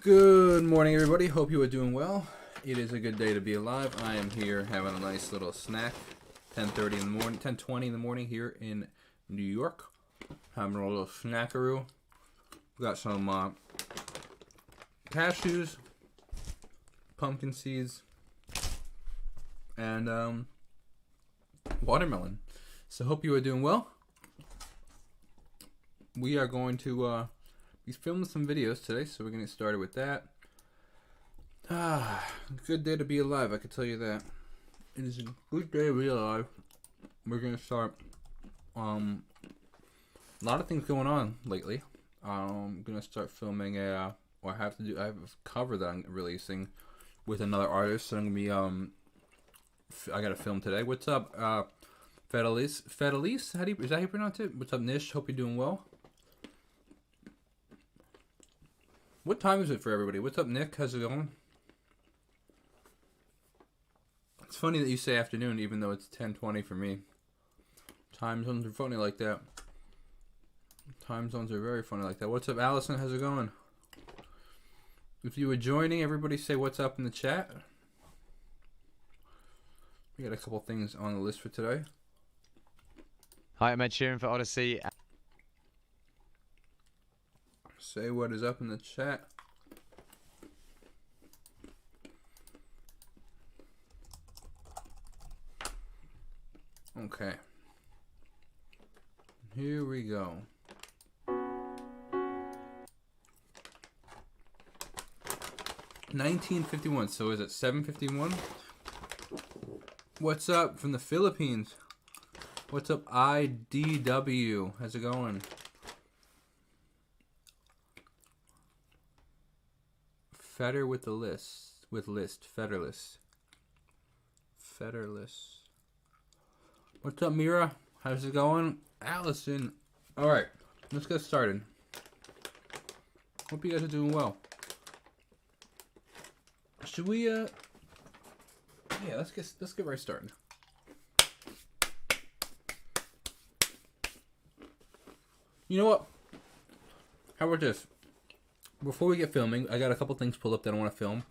Good morning, everybody. Hope you are doing well. It is a good day to be alive. I am here having a nice little snack. 10:30 in the morning, 10:20 in the morning here in New York. Having a little snackaroo. Got some cashews, pumpkin seeds, and watermelon. So hope you are doing well. We are going to be filming some videos today, so we're going to get started with that. Good day to be alive, I can tell you that. It is a good day to be alive. We're going to start, a lot of things going on lately. I'm going to start filming I have a cover that I'm releasing with another artist. So I'm going to be, I got to film today. What's up, Fedelis? Is that how you pronounce it? What's up, Nish? Hope you're doing well. What time is it for everybody? What's up, Nick? How's it going? It's funny that you say afternoon, even though it's 10:20 for me. Time zones are funny like that. Time zones are very funny like that. What's up, Allison? How's it going? If you were joining, everybody say what's up in the chat. We got a couple things on the list for today. Hi, I'm Ed Sheeran for Odyssey. Say what is up in the chat. Okay. Here we go. $19.51. So is it $7.51? What's up from the Philippines? What's up, IDW? How's it going? Fetter with the list. Fetterless. What's up, Mira? How's it going? Allison. Alright, let's get started. Hope you guys are doing well. Should we, yeah, let's get right started. You know what? How about this? Before we get filming, I got a couple things pulled up that I want to film.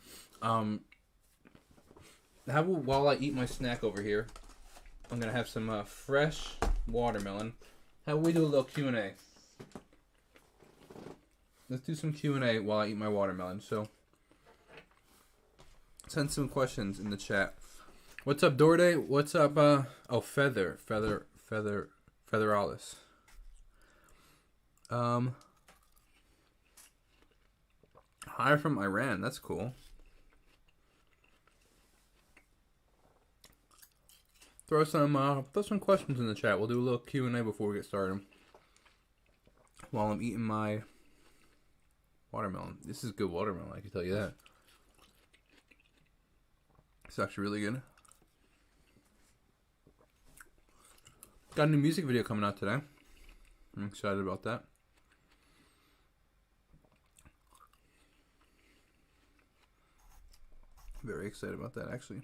While I eat my snack over here, I'm going to have some fresh watermelon. How about we do a little Q&A? Let's do some Q&A while I eat my watermelon. So, send some questions in the chat. What's up, Dorde? What's up, Featheralis. Hi from Iran. That's cool. Throw some questions in the chat. We'll do a little Q&A before we get started. While I'm eating my watermelon. This is good watermelon, I can tell you that. It's actually really good. Got a new music video coming out today. I'm excited about that. Very excited about that, actually.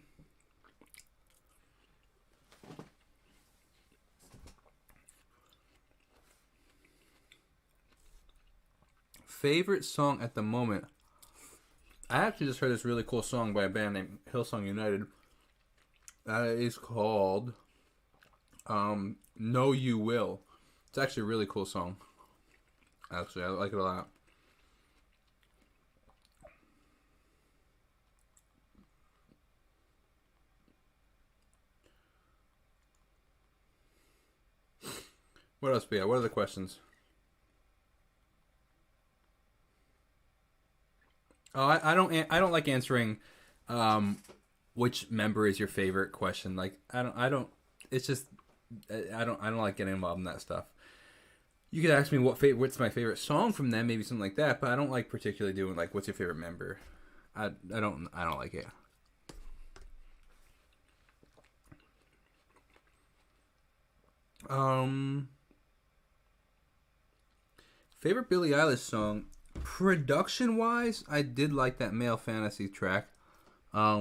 Favorite song at the moment? I actually just heard this really cool song by a band named Hillsong United. That is called Know You Will. It's actually a really cool song. Actually, I like it a lot. What else we got? What are the questions? Oh, I don't like answering which member is your favorite question. Like I don't it's just I don't like getting involved in that stuff. You could ask me what's my favorite song from them, maybe something like that, but I don't like particularly doing like what's your favorite member. I don't like it. Favorite Billie Eilish song? Production wise, I did like that Male Fantasy track. I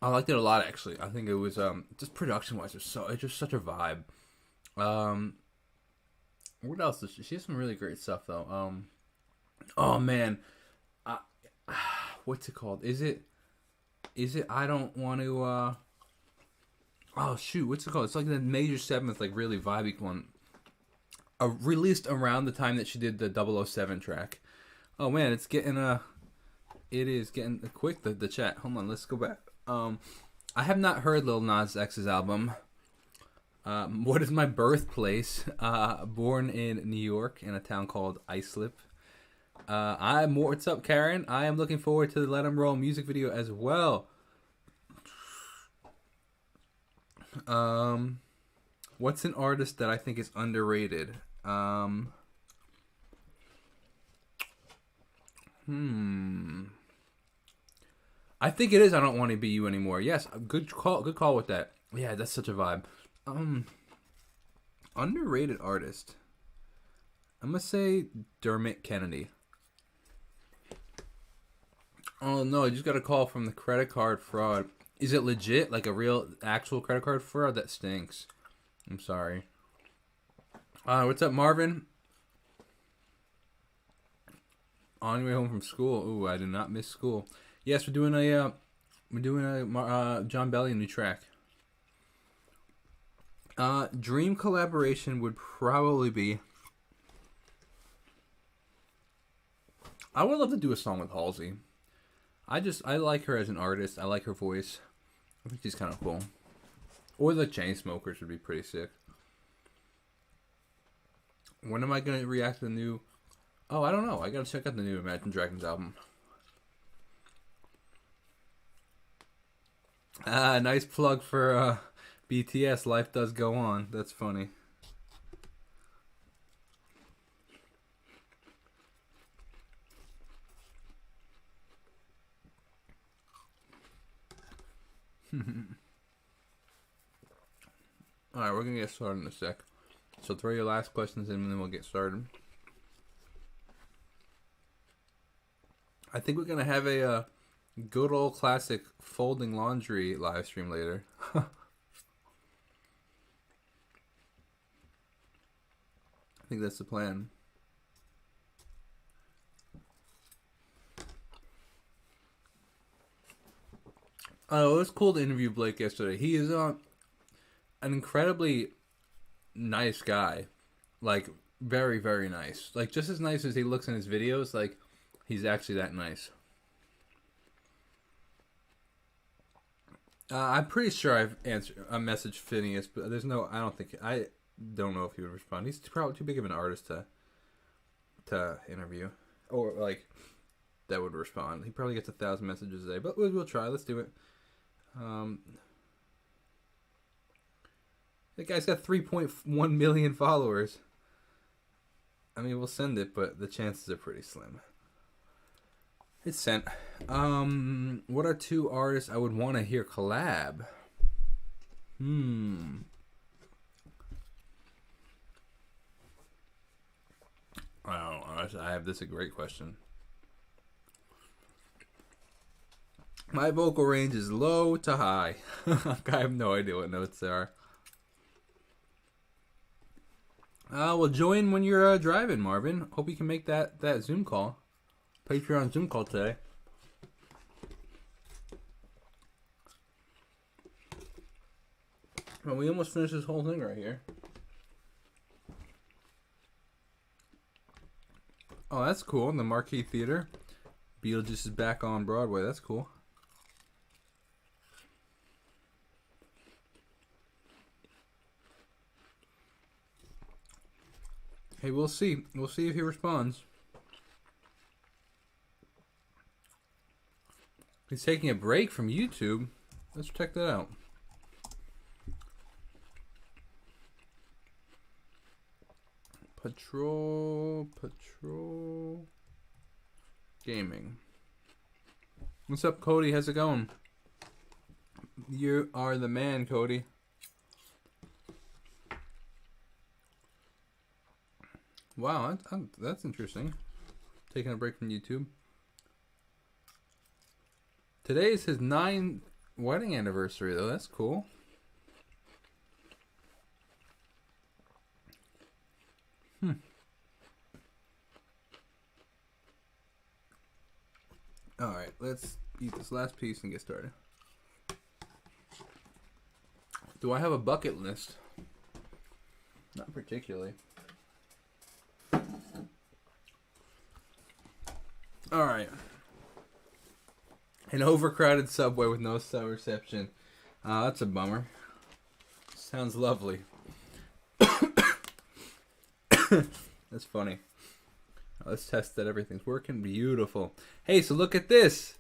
liked it a lot, actually. I think it was just production wise, it's just such a vibe. What else? She has some really great stuff though. Oh man, uh, what's it called? Is it? I don't want to. Oh shoot, what's it called? It's like the major seventh, like really vibey one. Released around the time that she did the 007 track. Oh man, it's getting it is getting quick, the chat. Hold on, let's go back. I have not heard Lil Nas X's album. What is my birthplace? Born in New York in a town called Islip. What's up, Karen? I am looking forward to the Let 'Em Roll music video as well. What's an artist that I think is underrated? I think it is I Don't Want to Be You Anymore. Yes, good call with that. Yeah, that's such a vibe. Underrated artist. I'm gonna say Dermot Kennedy. Oh no, I just got a call from the credit card fraud. Is it legit? Like a real, actual credit card fraud? That stinks. I'm sorry. What's up, Marvin? On your way home from school. Ooh, I did not miss school. Yes, we're doing a John Bellion new track. Dream collaboration would probably be. I would love to do a song with Halsey. I like her as an artist. I like her voice. I think she's kind of cool. Or the Chainsmokers would be pretty sick. When am I going to react to the new... Oh, I don't know. I got to check out the new Imagine Dragons album. Nice plug for BTS. Life Does Go On. That's funny. Alright, we're going to get started in a sec. So throw your last questions in and then we'll get started. I think we're going to have a good old classic folding laundry live stream later. I think that's the plan. Oh, it was cool to interview Blake yesterday. He is an incredibly nice guy. Like, very, very nice. Like, just as nice as he looks in his videos, like, he's actually that nice. I'm pretty sure I've messaged Phineas, but I don't know if he would respond. He's probably too big of an artist to interview. Or, like, that would respond. He probably gets 1,000 messages a day, but we'll try. Let's do it. That guy's got 3.1 million followers. I mean, we'll send it, but the chances are pretty slim. It's sent. What are two artists I would want to hear collab? I don't know. I have this a great question. My vocal range is low to high. I have no idea what notes there are. Well, join when you're driving, Marvin. Hope you can make that Zoom call. Patreon Zoom call today. Well, we almost finished this whole thing right here. Oh, that's cool. In the Marquee Theater. Beetlejuice is back on Broadway. That's cool. Hey, we'll see. We'll see if he responds. He's taking a break from YouTube. Let's check that out. Patrol Gaming. What's up, Cody? How's it going? You are the man, Cody. Wow, that's interesting. Taking a break from YouTube. Today is his 9th wedding anniversary, though. That's cool. All right, let's eat this last piece and get started. Do I have a bucket list? Not particularly. All right. An overcrowded subway with no cell reception. That's a bummer. Sounds lovely. That's funny. Let's test that everything's working. Beautiful. Hey, so look at this.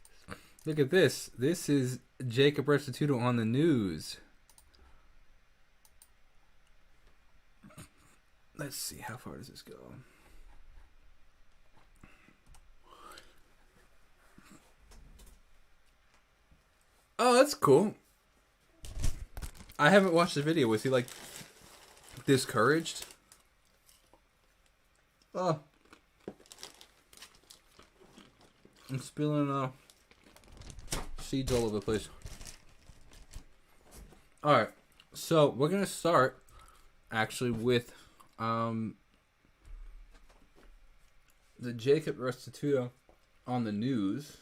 Look at this. This is Jacob Restituto on the news. Let's see. How far does this go? Oh, that's cool. I haven't watched the video. Was he like discouraged? Oh. I'm spilling seeds all over the place. Alright. So we're gonna start actually with the Jacob Restituto on the news.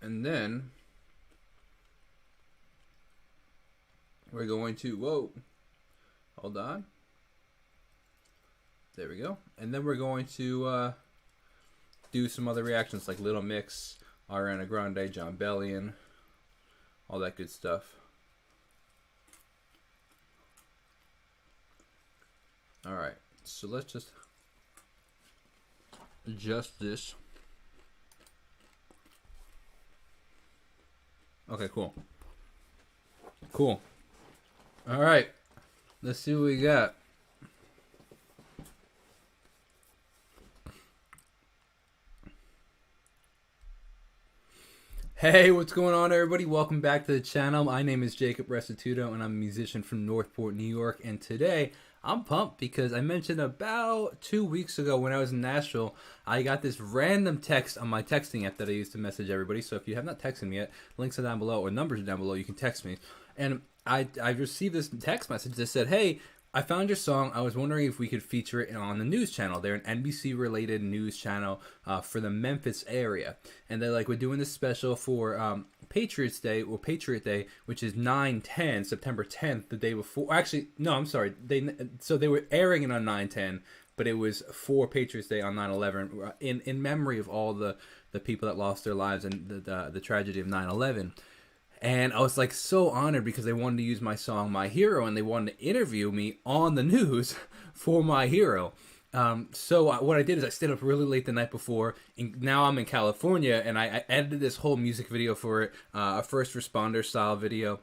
And then we're going to, whoa, hold on. There we go. And then we're going to do some other reactions like Little Mix, Ariana Grande, John Bellion, all that good stuff. All right, so let's just adjust this. Okay, cool. Cool. All right. Let's see what we got. Hey, what's going on, everybody? Welcome back to the channel. My name is Jacob Restituto, and I'm a musician from Northport, New York. And today, I'm pumped because I mentioned about 2 weeks ago when I was in Nashville, I got this random text on my texting app that I use to message everybody. So if you have not texted me yet, links are down below or numbers are down below. You can text me. And I received this text message that said, hey, I found your song. I was wondering if we could feature it on the news channel. They're an NBC-related news channel for the Memphis area. And they're like, we're doing this special for Patriots Day, or Patriot Day, which is 9/10, September 10th, the day before. Actually, no, I'm sorry. So they were airing it on 9/10, but it was for Patriots Day on 9/11 in memory of all the people that lost their lives and the tragedy of 9/11. And I was like so honored because they wanted to use my song My Hero, and they wanted to interview me on the news for My Hero. So what I did is I stayed up really late the night before, and now I'm in California, and I edited this whole music video for it, a first responder style video,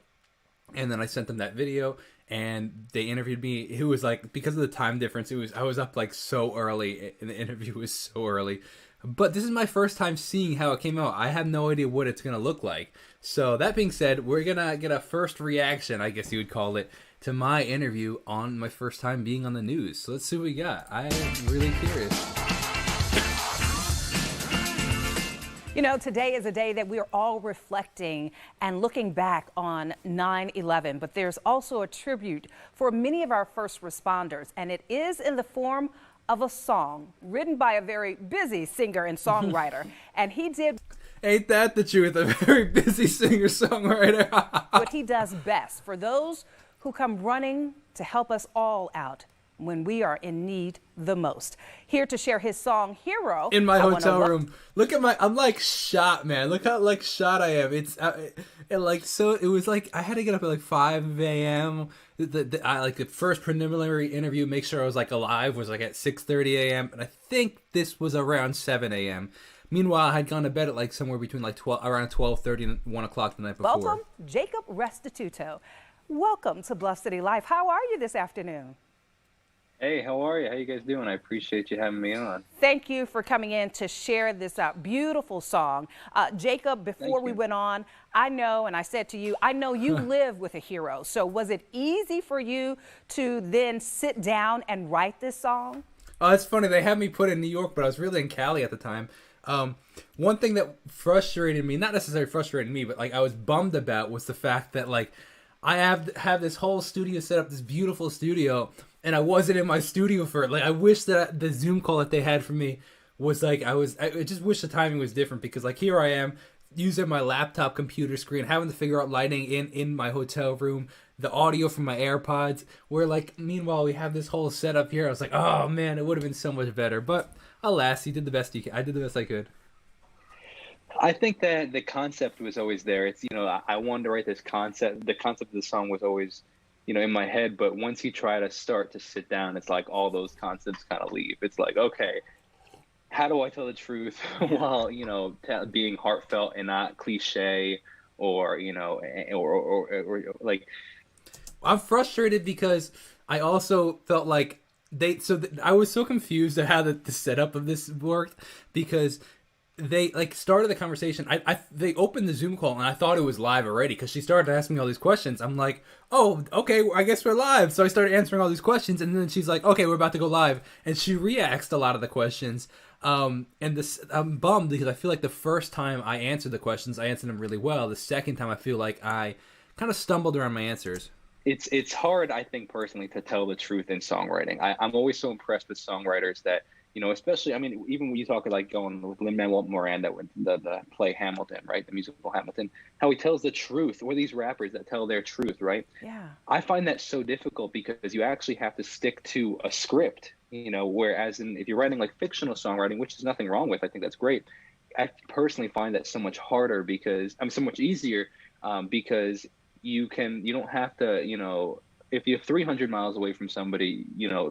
and then I sent them that video, and they interviewed me. It was like, because of the time difference, I was up like so early, and the interview was so early. But this is my first time seeing how it came out. I have no idea what it's going to look like. So that being said, we're going to get a first reaction, I guess you would call it, to my interview on my first time being on the news. So let's see what we got. I'm really curious. You know, today is a day that we're all reflecting and looking back on 9/11, but there's also a tribute for many of our first responders, and it is in the form of a song written by a very busy singer and songwriter. And he did... Ain't that the truth? A very busy singer-songwriter. what he does best for those who come running to help us all out when we are in need the most. Here to share his song Hero. In my hotel room. Look at I'm like shot, man. Look how like shot I am. It's it was like I had to get up at like 5 a.m. The first preliminary interview, make sure I was like alive, was like at 6:30 a.m. and I think this was around 7 a.m. Meanwhile, I had gone to bed at like somewhere between like around 12:30 and 1 o'clock the night before. Welcome, Jacob Restituto. Welcome to Bluff City Life. How are you this afternoon? Hey, how are you? How you guys doing? I appreciate you having me on. Thank you for coming in to share this beautiful song. Jacob, before we went on, I know, and I said to you, I know you live with a hero. So was it easy for you to then sit down and write this song? Oh, it's funny. They had me put in New York, but I was really in Cali at the time. One thing that frustrated me, not necessarily frustrated me, but like I was bummed about, was the fact that like I have this whole studio set up, this beautiful studio, and I wasn't in my studio for it. Like I wish that the Zoom call that they had for me was like I just wish the timing was different, because like here I am using my laptop computer screen, having to figure out lighting in my hotel room, the audio from my AirPods, where like meanwhile we have this whole setup here. I was like, oh man, it would have been so much better. But alas, you did the best you can. I did the best I could. I think that the concept was always there. It's, I wanted to write this concept. The concept of the song was always, in my head. But once you try to start to sit down, it's like all those concepts kind of leave. It's like, okay, how do I tell the truth while, being heartfelt and not cliche or like. I'm frustrated because I also felt like I was so confused at how the setup of this worked, because they like started the conversation. They opened the Zoom call and I thought it was live already, because she started asking me all these questions. I'm like, oh, okay, I guess we're live. So I started answering all these questions, and then she's like, okay, we're about to go live, and she reacts a lot of the questions. And I'm bummed because I feel like the first time I answered the questions, I answered them really well. The second time, I feel like I kind of stumbled around my answers. It's hard, I think, personally, to tell the truth in songwriting. I'm always so impressed with songwriters that, especially, I mean, even when you talk like going with Lin-Manuel Miranda with the play Hamilton, right? The musical Hamilton, how he tells the truth, or these rappers that tell their truth, right? Yeah. I find that so difficult because you actually have to stick to a script, whereas if you're writing like fictional songwriting, which is nothing wrong with, I think that's great. I personally find that so much harder so much easier because you don't have to, if you're 300 miles away from somebody,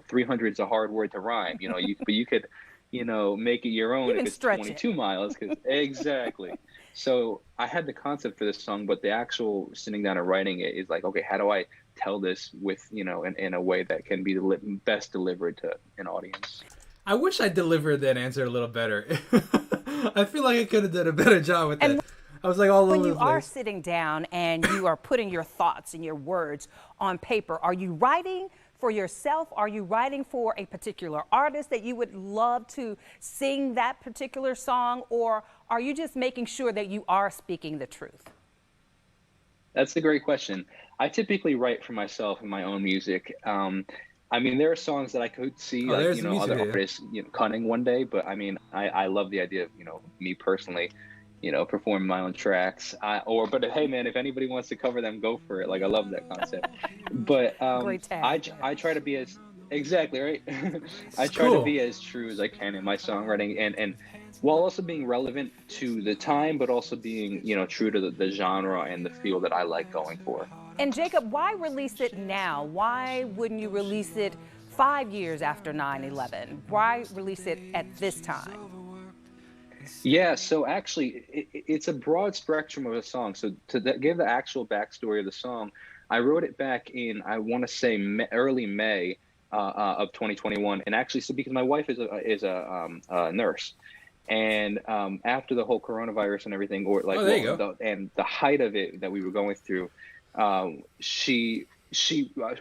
300 is a hard word to rhyme, but you could, make it your own if it's 22 miles. Exactly. So I had the concept for this song, but the actual sitting down and writing it is like, okay, how do I tell this with, in a way that can be best delivered to an audience? I wish I delivered that answer a little better. I feel like I could have done a better job with that. I was like all over the place. When you are sitting down and you are putting your thoughts and your words on paper, are you writing for yourself? Are you writing for a particular artist that you would love to sing that particular song? Or are you just making sure that you are speaking the truth? That's a great question. I typically write for myself in my own music. I mean, there are songs that I could see, other artists cutting one day, but I mean, I love the idea of, me personally, perform my own tracks, but hey man, if anybody wants to cover them, go for it. Like, I love that concept. But I try to be as exactly right. I try to be as true as I can in my songwriting, and while also being relevant to the time, but also being true to the genre and the feel that I like going for. And Jacob, why release it now? Why wouldn't you release it 5 years after 9/11? Why release it at this time? Yeah, so actually, it's a broad spectrum of a song. So to give the actual backstory of the song, I wrote it back in, I want to say early May of 2021, and actually, so because my wife is a nurse, and after the whole coronavirus and everything, or like and the height of it that we were going through, I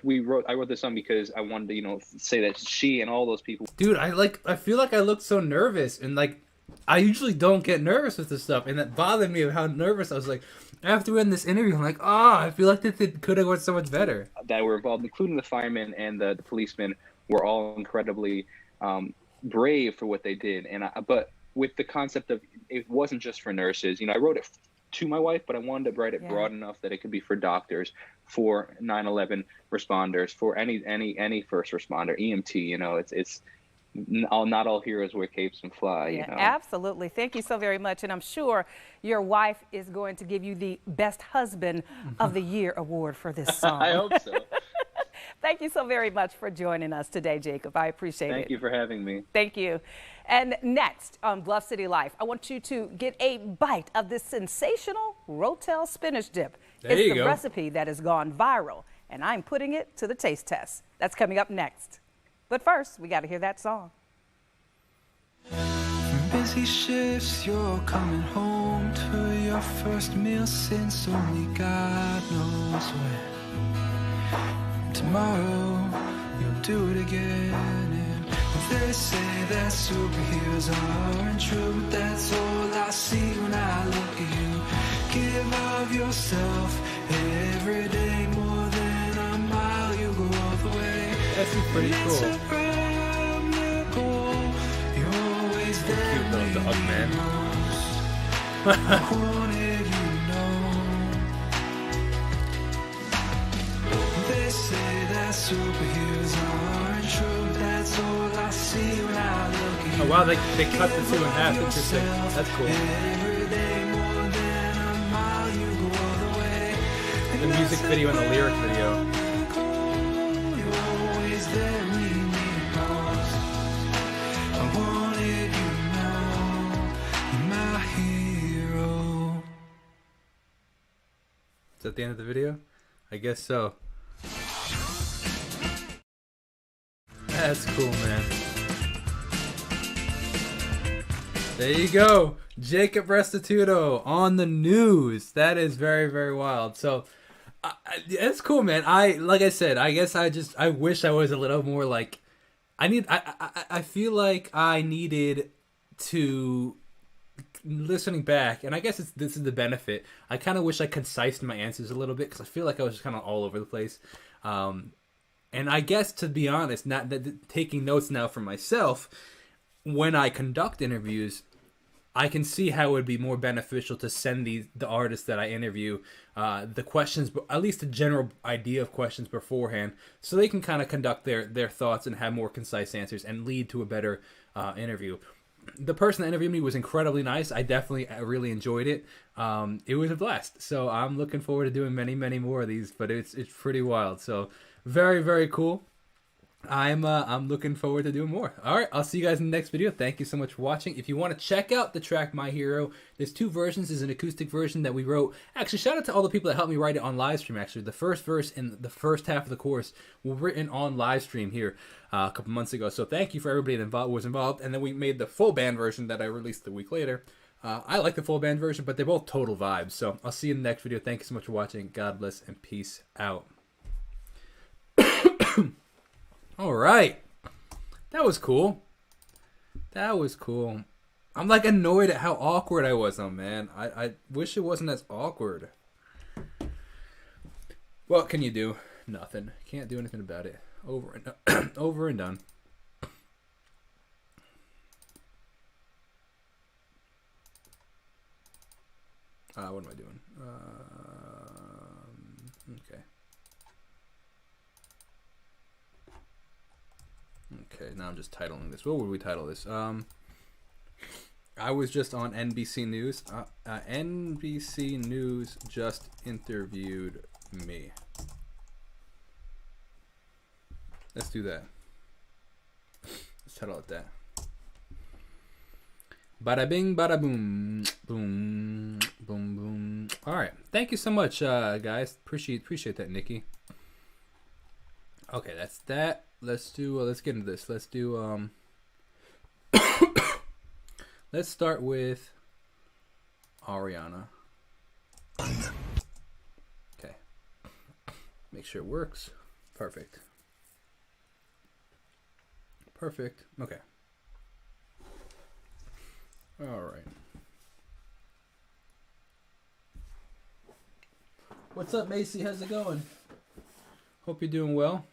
wrote this song because I wanted to say that she and all those people. Dude, I feel like I looked so nervous, and like, I usually don't get nervous with this stuff, and that bothered me of how nervous I was. Like, after we end this interview, I'm like, I feel like it could have went so much better. That were involved, including the firemen and the policemen, were all incredibly brave for what they did. But with the concept of, it wasn't just for nurses. I wrote it to my wife, but I wanted to write it broad enough that it could be for doctors, for 9/11 responders, for any first responder, EMT. It's not all heroes wear capes and fly. Absolutely. Thank you so very much. And I'm sure your wife is going to give you the Best Husband of the Year award for this song. I hope so. Thank you so very much for joining us today, Jacob. I appreciate it. Thank you for having me. Thank you. And next on Bluff City Life, I want you to get a bite of this sensational Rotel spinach dip. It's the recipe that has gone viral, and I'm putting it to the taste test. That's coming up next. But first, we got to hear that song. Busy shifts, you're coming home to your first meal since only God knows when. Tomorrow, you'll do it again. And they say that superheroes aren't true, but that's all I see when I look at you. Give of yourself every day, more than a mile, you go all the way. That's pretty cool. It's a brand new goal. You're always Cute little dog, man. wanted you to know. They say that superheroes aren't true. That's all I see when I look at you. Oh wow, they cut the two in half. Interesting. That's cool. Every day more than a mile, you go all the way. The music video and the lyric video. You're always there when you need most. I wanted you to know you're my hero. Is that the end of the video? I guess so. That's cool, man. There you go. Jacob Restituto on the news. That is very, very wild. So, it's cool, man. Like I said, I guess I wish I was a little more like, I feel like I needed to, listening back, and I guess this is the benefit. I kind of wish I concised my answers a little bit, because I feel like I was just kind of all over the place. And I guess, to be honest, not that taking notes now for myself, when I conduct interviews, I can see how it would be more beneficial to send the artists that I interview the questions, at least a general idea of questions beforehand, so they can kind of conduct their thoughts and have more concise answers and lead to a better interview. The person that interviewed me was incredibly nice. I really enjoyed it. It was a blast. So I'm looking forward to doing many, many more of these, but it's pretty wild. So very, very cool. I'm looking forward to doing more. All right, I'll see you guys in the next video. Thank you so much for watching. If you want to check out the track My Hero, there's two versions. There's an acoustic version that we wrote. Actually, shout out to all the people that helped me write it on live stream. Actually, the first verse and the first half of the chorus were written on live stream here a couple months ago. So thank you for everybody that was involved. And then we made the full band version that I released a week later. I like the full band version, but they're both total vibes. So I'll see you in the next video. Thank you so much for watching. God bless and peace out. All right. That was cool. That was cool. I'm like annoyed at how awkward I was, though, man. I wish it wasn't as awkward. What can you do? Nothing. Can't do anything about it. Over and over and done. What am I doing? Okay. Okay, now I'm just titling this. What would we title this? I was just on NBC News. NBC News just interviewed me. Let's do that. Let's title it that. Bada bing, bada boom, boom, boom, boom. All right, thank you so much, guys. Appreciate that, Nikki. Okay, that's that. Let's do. Let's get into this. Let's do. Let's start with Ariana. Okay. Make sure it works. Perfect. Perfect. Okay. All right. What's up, Macy? How's it going? Hope you're doing well.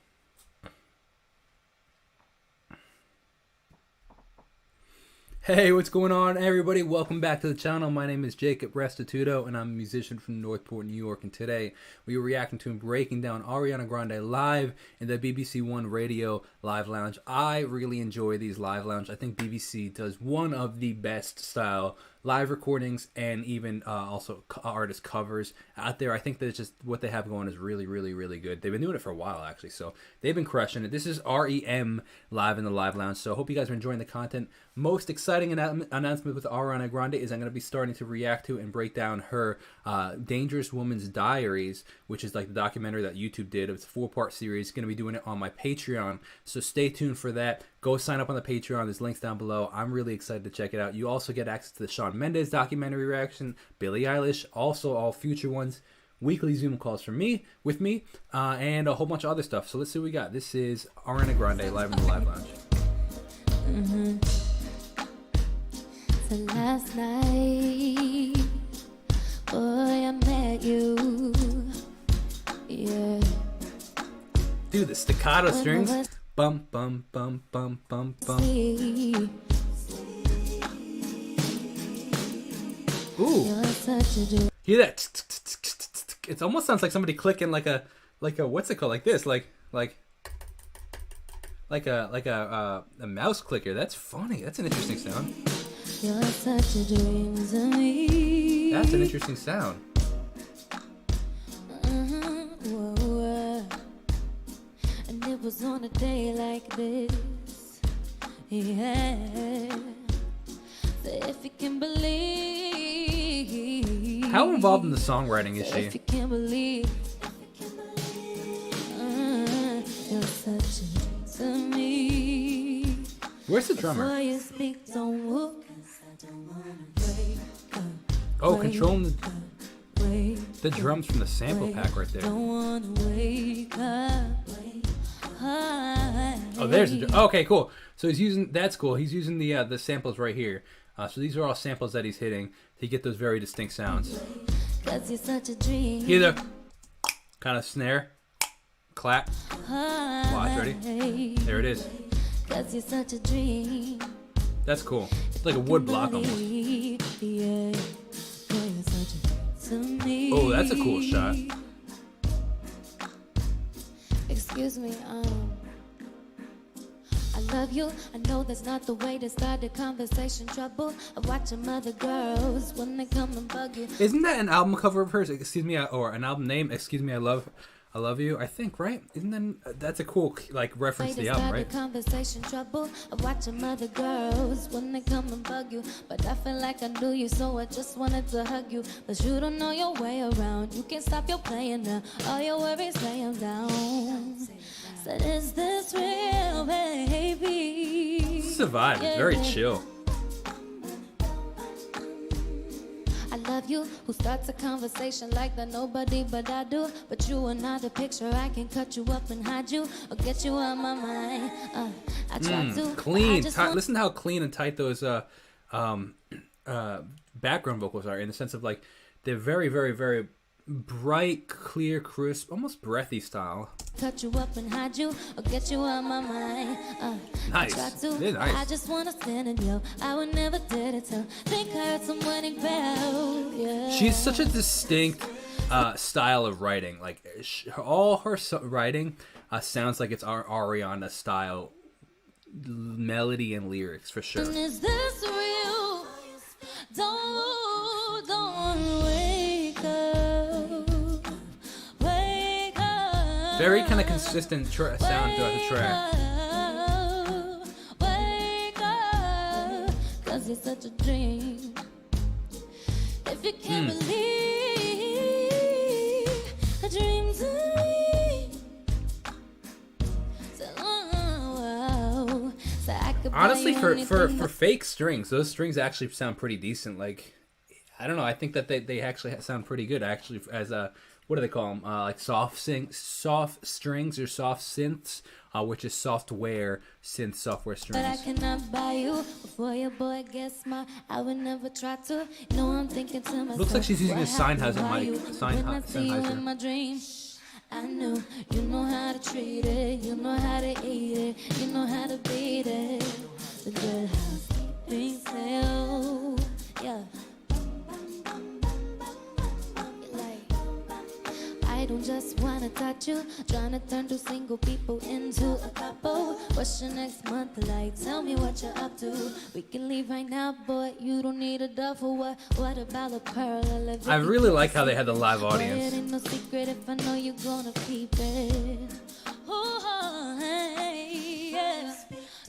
Hey, what's going on, everybody? Welcome back to the channel. My name is Jacob Restituto, and I'm a musician from Northport, New York. And today, we are reacting to and breaking down Ariana Grande live in the BBC One Radio Live Lounge. I really enjoy these live lounge. I think BBC does one of the best style live recordings and even also artist covers out there. I think that just what they have going is really, really, really good. They've been doing it for a while, actually, so they've been crushing it. This is REM live in the live lounge, so I hope you guys are enjoying the content. Most exciting announcement with Ariana Grande is I'm going to be starting to react to and break down her Dangerous Woman's Diaries, which is like the documentary that YouTube did. It's a 4-part series. Going to be doing it on my Patreon, so stay tuned for that. Go sign up on the Patreon. There's links down below. I'm really excited to check it out. You also get access to the Shawn Mendes documentary reaction, Billie Eilish, also all future ones, weekly Zoom calls from me, and a whole bunch of other stuff. So let's see what we got. This is Ariana Grande live in the live lounge. So last night, boy, I met you. Yeah. Dude, the staccato strings. Bum bum bum bum bum bum. Ooh. You're such a dream. Hear that? It almost sounds like somebody clicking like a what's it called? Like this, like a mouse clicker. That's funny. That's an interesting sound. You're such a dream to me. That's an interesting sound. Whoa. And it was on a day like this. Yeah. So if you can believe. How involved in the songwriting is If she? you can believe. You're such a dream to me. Where's the drummer? Before you speak, don't move. Oh, controlling Wake the drums from the sample pack right there. Don't wanna wake up. Oh, there's the okay, cool. So he's using that's cool. He's using the samples right here. So these are all samples that he's hitting to get those very distinct sounds. 'Cause you're such a dream. Hear the kind of snare, clap. Watch, ready? There it is. 'Cause you're such a dream. That's cool. It's like a wood block almost. Yeah. You're such a dream to me. Oh, that's a cool shot. Excuse me, I love you. I know that's not the way to start the conversation. Trouble of watching other girls when they come and bug you. Isn't that an album cover of hers? Excuse me, or an album name? Excuse me, I love you. I think, right? Isn't that that's a cool like reference to the album, right? Conversation trouble of watching other girls when they come and bug you. But I feel like I knew you, so I just wanted to hug you. But you don't know your way around. You can't stop your playing now. All your worries lay them down. Said, is this real, baby? This is a vibe. It's very chill. I love you, who starts a conversation like that nobody but I do. But you are not a picture, I can cut you up and hide you or get you out my mind. I try to. Clean. Listen to how clean and tight those background vocals are, in the sense of like they're very, very, very bright, clear, crisp, almost breathy style. Cut you up and hide you or get you out my mind. Nice. They're nice. I just wanna stand and yell. I would never dare to tell. Think I heard someone bell. Yeah. She's such a distinct style of writing. Like all her writing sounds like it's our Ariana style melody and lyrics for sure. And is this real? Don't wake up. Wake up. Very kind of consistent sound throughout the track. Wake up. 'Cause you're such a dream. If you can't believe a dream to me. So I could Honestly, buy you for anything. fake strings, those strings actually sound pretty decent. Like, I don't know. I think that they actually sound pretty good. Actually, as what do they call them? Like soft strings or soft synths, which is software synth software But I strings. cannot buy you before your boy gets my. I would never try to. No, I'm thinking to myself. Looks like she's using a what happened Sennheiser to mic. you? When I see you in my dream, I knew you know how to treat it. You know how to eat it. You know how to beat it. The good housekeeping sale. Yeah. I don't just wanna touch you, trying to turn two single people into a couple. What's your next month like? Tell me what you're up to. We can leave right now, boy. You don't need a duffel. What about a pearl? I really like how they had the live audience. It ain't no secret if I know you're gonna keep it. Oh, hey, yeah.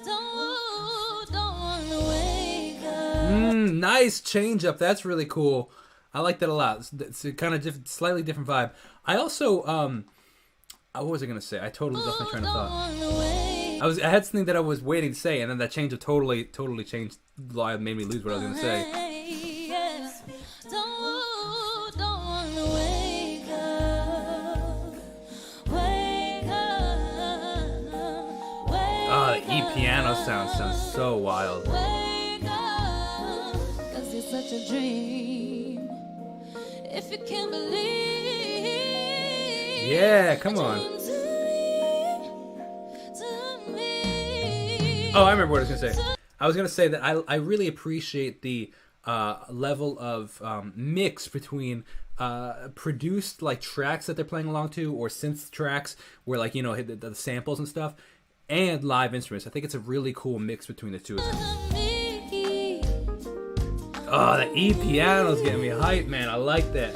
Don't wanna wake up. Nice change up. That's really cool. I like that a lot. It's a kind of slightly different vibe. I also, what was I gonna say? I totally lost my train of thought. I had something that I was waiting to say, and then that change of totally changed. Made me lose what I was gonna say. Don't wanna wake up. Wake up. Oh, the E piano sounds so wild. Wake up. 'Cause it's such a dream. If you can believe. Yeah, come on. To me. Oh, I remember what I was gonna say. I was gonna say that I really appreciate the level of mix between produced like tracks that they're playing along to, or synth tracks where like, you know, the samples and stuff, and live instruments. I think it's a really cool mix between the two of them. Oh, the E-piano's getting me hyped, man. I like that.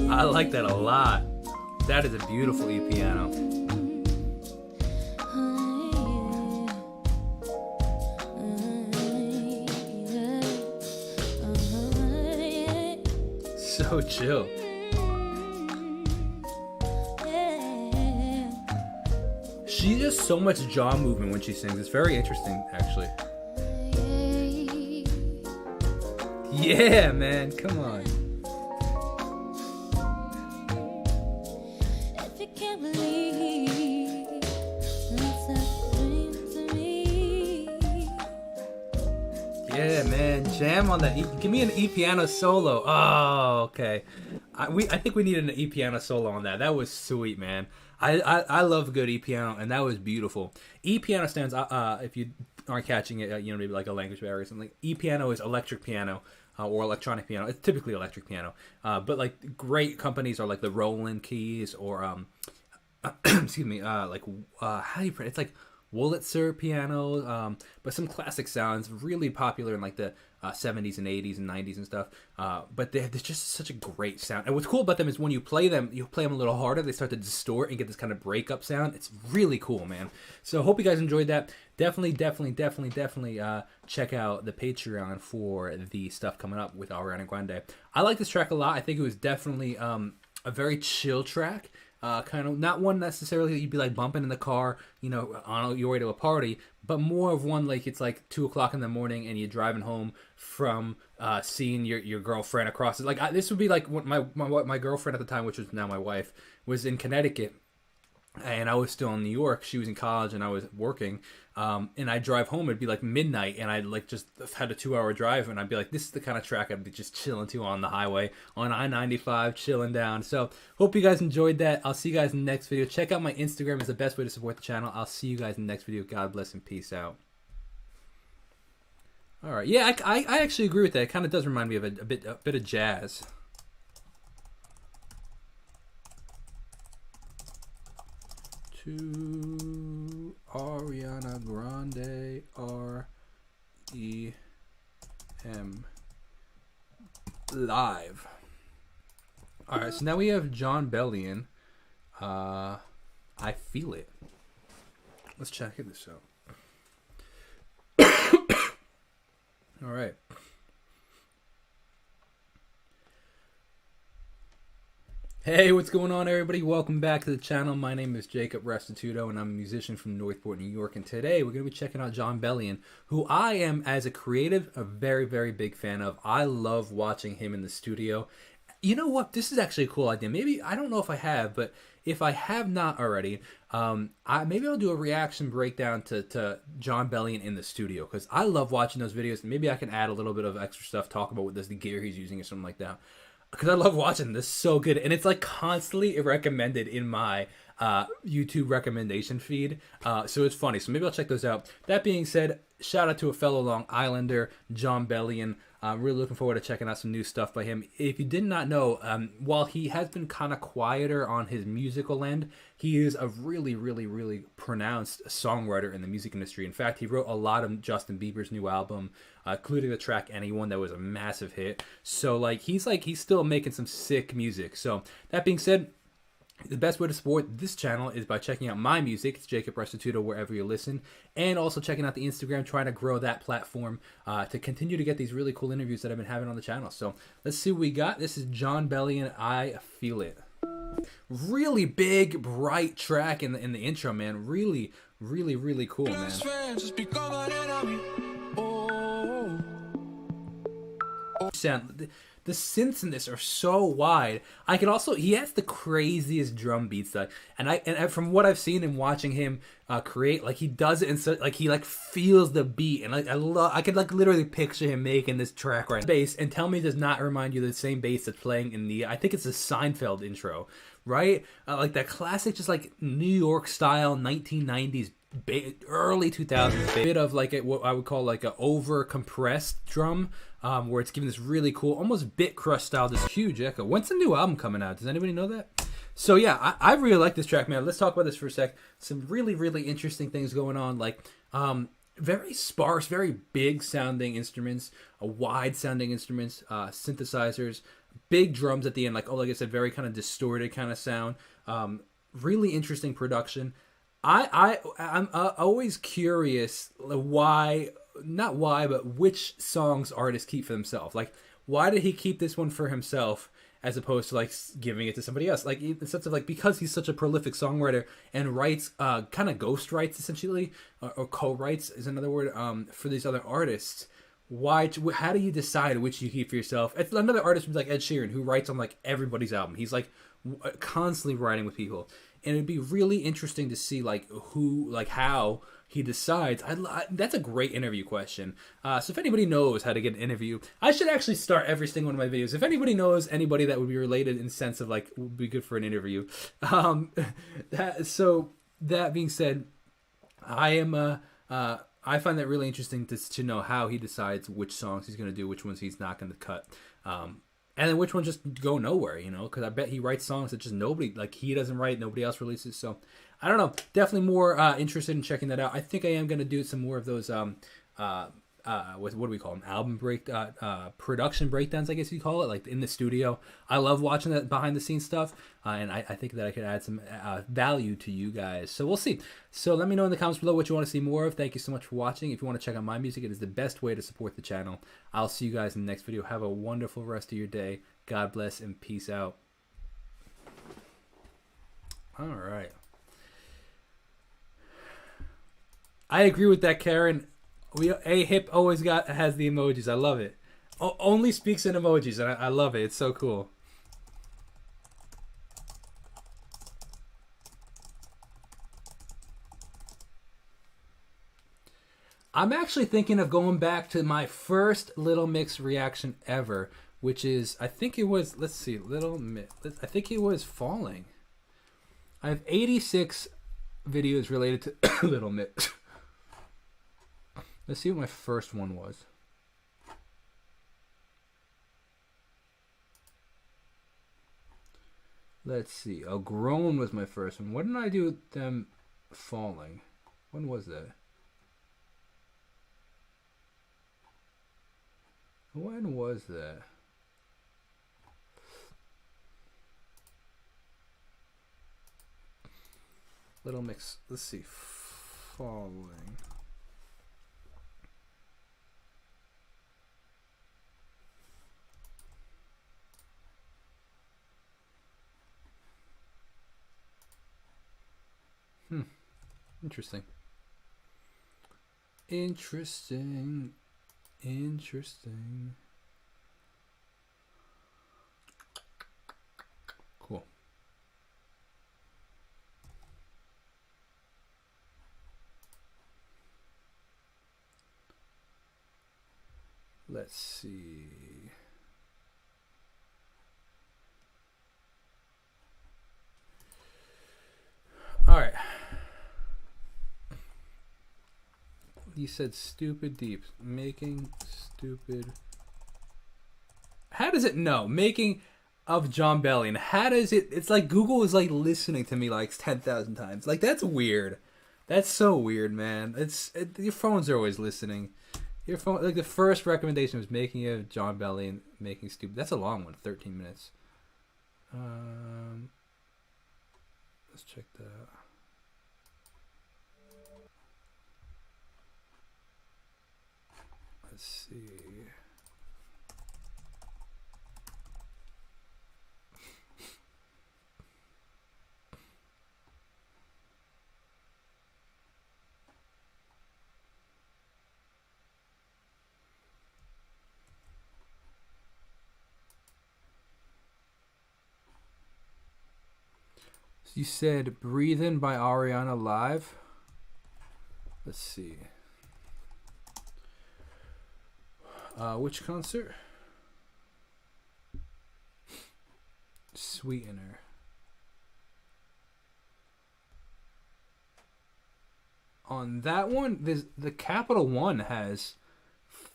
I like that a lot. That is a beautiful E-piano. So chill. She does so much jaw movement when she sings. It's very interesting, actually. Yeah, man, come on. If you can't believe it's a dream to me. Yeah, man, jam on that. Give me an E-piano solo. Oh, okay. I think we needed an E-piano solo on that. That was sweet, man. I love good E-piano, and that was beautiful. E-piano stands, if you aren't catching it, you know, maybe like a language barrier or something. E-piano is electric piano. Or electronic piano. It's typically electric piano. But like great companies are like the Roland keys, or excuse me, like how do you pronounce it? It's like Wurlitzer piano, but some classic sounds, really popular in like the 70s and 80s and 90s and stuff. But they're just such a great sound. And what's cool about them is when you play them a little harder, they start to distort and get this kind of breakup sound. It's really cool, man. So hope you guys enjoyed that. Definitely check out the Patreon for the stuff coming up with Ariana Grande. I like this track a lot. I think it was definitely a very chill track. Kind of not one necessarily that you'd be like bumping in the car, you know, on your way to a party, but more of one like it's like 2 o'clock in the morning and you're driving home from seeing your girlfriend across it. Like this would be like what my girlfriend at the time, which was now my wife, was in Connecticut. And I was still in New York. She was in college and I was working. And I'd drive home. It'd be like midnight. And I'd like just had a 2-hour drive. And I'd be like, this is the kind of track I'd be just chilling to on the highway. On I-95, chilling down. So hope you guys enjoyed that. I'll see you guys in the next video. Check out my Instagram. It's the best way to support the channel. I'll see you guys in the next video. God bless and peace out. All right. Yeah, I actually agree with that. It kind of does remind me of a bit of jazz. To Ariana Grande, R-E-M live. All right, so now we have Jon Bellion. I Feel It. Let's check this out. All right. Hey, what's going on, everybody? Welcome back to the channel. My name is Jacob Restituto, and I'm a musician from Northport, New York. And today we're going to be checking out Jon Bellion, who I am, as a creative, a very, very big fan of. I love watching him in the studio. You know what? This is actually a cool idea. Maybe, I don't know if I have, but if I have not already, maybe I'll do a reaction breakdown to Jon Bellion in the studio, because I love watching those videos. Maybe I can add a little bit of extra stuff, talk about what the gear he's using or something like that. Because I love watching this, so good, and it's like constantly recommended in my YouTube recommendation feed, so it's funny. So maybe I'll check those out. That being said, shout out to a fellow Long Islander, Jon Bellion. I'm really looking forward to checking out some new stuff by him. If you did not know, while he has been kind of quieter on his musical end, he is a really, really, really pronounced songwriter in the music industry. In fact, he wrote a lot of Justin Bieber's new album, including the track Anyone, that was a massive hit. So he's still making some sick music. So that being said, the best way to support this channel is by checking out my music. It's Jacob Restituto wherever you listen. And also checking out the Instagram, trying to grow that platform to continue to get these really cool interviews that I've been having on the channel. So let's see what we got. This is Jon Bellion, I Feel It. Really big, bright track in the intro, man. Really, really, really cool, man. Sound... The synths in this are so wide. I can also, he has the craziest drum beats, and from what I've seen and watching him create, like he does it in such, like he like feels the beat, and like I could like literally picture him making this track right now. Bass, and tell me it does not remind you of the same bass that's playing in the, I think it's the Seinfeld intro, right? Like that classic, just like New York style 1990s early 2000s, bit of like what I would call like a over compressed drum, where it's giving this really cool, almost bit crush style, this huge echo. When's the new album coming out? Does anybody know that? So yeah, I really like this track, man. Let's talk about this for a sec. Some really, really interesting things going on, like very sparse, very big sounding instruments, wide sounding instruments, synthesizers, big drums at the end, like I said, very kind of distorted kind of sound. Really interesting production. I'm always curious why, not why, but which songs artists keep for themselves. Like, why did he keep this one for himself as opposed to like giving it to somebody else? Like, in the sense of like, because he's such a prolific songwriter and writes, kind of ghost writes essentially, or co-writes is another word, for these other artists. Why? How do you decide which you keep for yourself? It's another artist like Ed Sheeran, who writes on like everybody's album. He's like constantly writing with people. And it'd be really interesting to see like who, like how he decides. That's a great interview question. So if anybody knows how to get an interview, I should actually start every single one of my videos. If anybody knows anybody that would be related in the sense of like would be good for an interview. So that being said, I find that really interesting to know how he decides which songs he's going to do, which ones he's not going to cut. And then which ones just go nowhere, you know, because I bet he writes songs that just nobody, like he doesn't write, nobody else releases. So I don't know, definitely more interested in checking that out. I think I am going to do some more of those, what do we call them? Album production breakdowns, I guess you call it, like in the studio. I love watching that behind the scenes stuff. And I think that I could add some value to you guys. So we'll see. So let me know in the comments below what you want to see more of. Thank you so much for watching. If you want to check out my music, it is the best way to support the channel. I'll see you guys in the next video. Have a wonderful rest of your day. God bless and peace out. All right. I agree with that, Karen. A-Hip always has the emojis. I love it. Only speaks in emojis, and I love it. It's so cool. I'm actually thinking of going back to my first Little Mix reaction ever, which is, I think it was, let's see, Little Mix, I think it was Falling. I have 86 videos related to Little Mix. Let's see what my first one was. Let's see. Oh, Grown was my first one. What did I do with them Falling? When was that? When was that? Little Mix. Let's see. Falling. Interesting. Interesting. Cool. Let's see. All right. You said stupid deep. Making stupid. How does it know? Making of John Bellion. How does it? It's like Google is like listening to me like 10,000 times. Like that's weird. That's so weird, man. Your phones are always listening. Your phone, like the first recommendation was making of John Bellion, making stupid. That's a long one, 13 minutes. Let's check that out. Let's see. You said Breathin' by Ariana live. Let's see. Which concert? Sweetener. on that one, the Capital One has.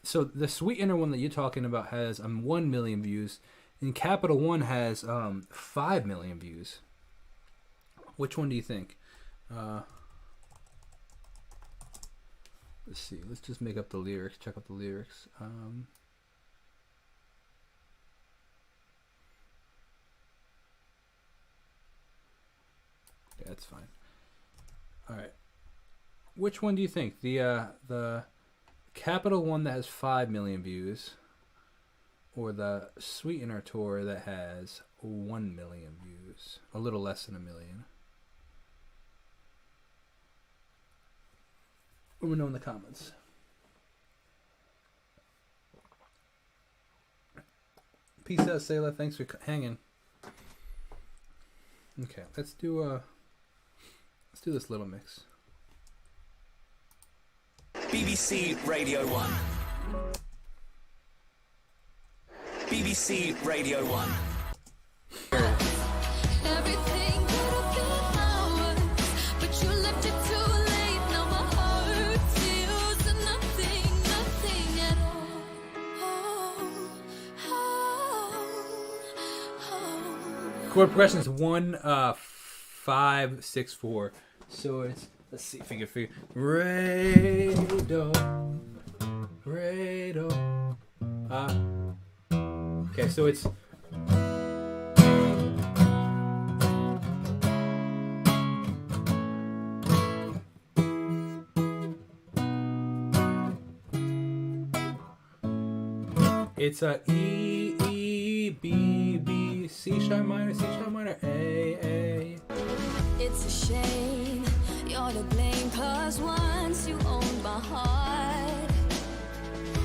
So the Sweetener one that you're talking about has 1 million views, and Capital One has 5 million views. Which one do you think? Let's see. Let's just make up the lyrics. Check out the lyrics. Yeah, that's fine. All right. Which one do you think? The Capital One that has 5 million views, or the Sweetener tour that has 1 million views? A little less than 1 million. Let me know in the comments. Peace out, Sayla. Thanks for hanging. Okay, let's do this little mix. BBC Radio 1. BBC Radio 1. Everything could have been ours, but you left it too late. Now my heart feels nothing, nothing at all. Chord progression is 1 5 6 4. So it's, let's see if I can figure. Re do, re do. Okay, so it's. It's a E E B B C sharp minor A A. It's a shame you're to blame, 'cause once you owned my heart.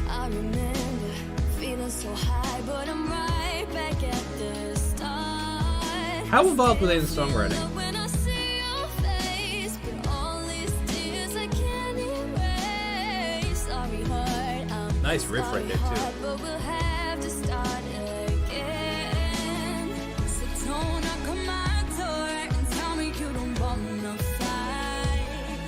I remember feeling so high, but I'm right back at the start. How involved were they in the songwriting? When I see your face, but all these tears I can't erase. Sorry, heart, I'm Nice riff right there, too. but we'll have to start again. So don't knock on my door and tell me you don't wanna fight.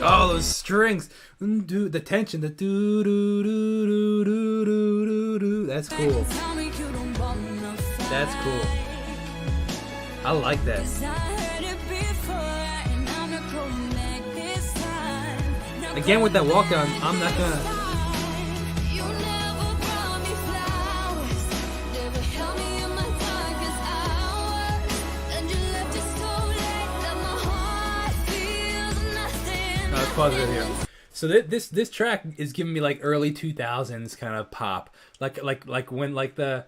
Oh, those strings. The tension. The do do do do do do do do. That's cool. Tell me you don't wanna fight. That's cool. I like that. 'Cause I heard it before and I'm not going back this time. Now Again with that walk down, I'm not gonna. you never brought me flowers, never held me in my darkest hours, and you left it so late that my heart feels nothing. Let's pause it here. So this track is giving me like early 2000s kind of pop, like when like the